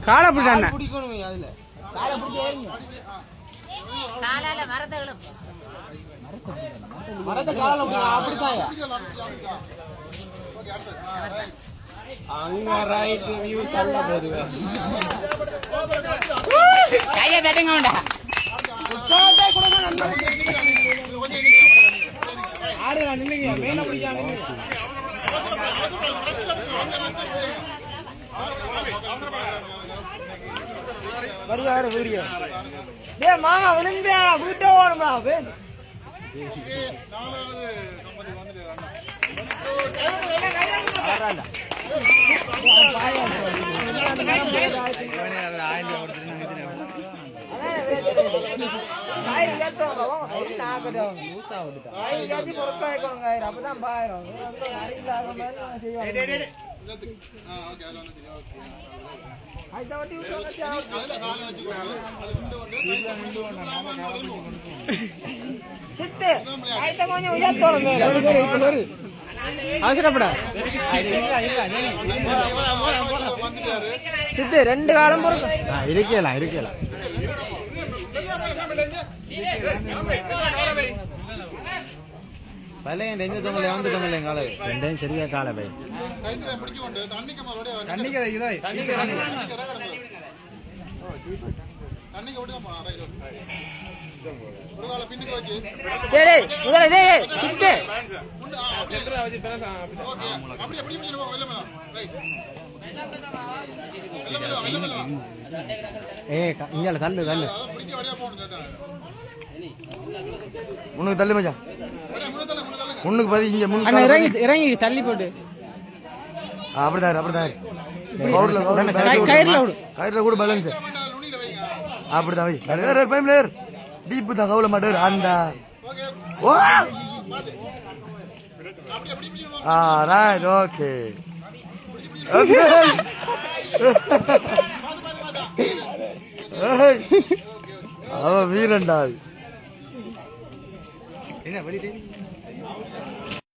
காலை பிடிக்கான மரத்தை கால அப்படித்தான் அங்க ரைட் வியூ சொல்ல போதுங்க கையை தட்டுங்க வேண்டா ஆடுங்க நில்லுங்க மேல பிடிக்காம வருவாரு வீடியோ டேய் மாமா விழுந்தா வீட்ட ஓடுமா வேன் நாலாவது கம்பெனி வந்துட்டாங்க சித்து கொஞ்சம் உயர்த்தோட அவசரப்படா சித்து 2 காலம் இருக்கலாம் பழைய ரெண்டு தொங்கலை வந்து தொங்கலை காலை ரெண்டையும் சரியா காலை பை இங்க தள்ளு முன்னுக்கு தள்ளு மச்சான் முன்னுக்கு பதி இங்க இறங்கி தள்ளி போட்டு அப்படிதான் கயிறுல கூட பேலன்ஸ் அப்படிதான் வை டீப்பு தான் கவலை மாட்டாரு அந்த ஓ ரைட் ஓகே அவன் வீரன்டா என்ன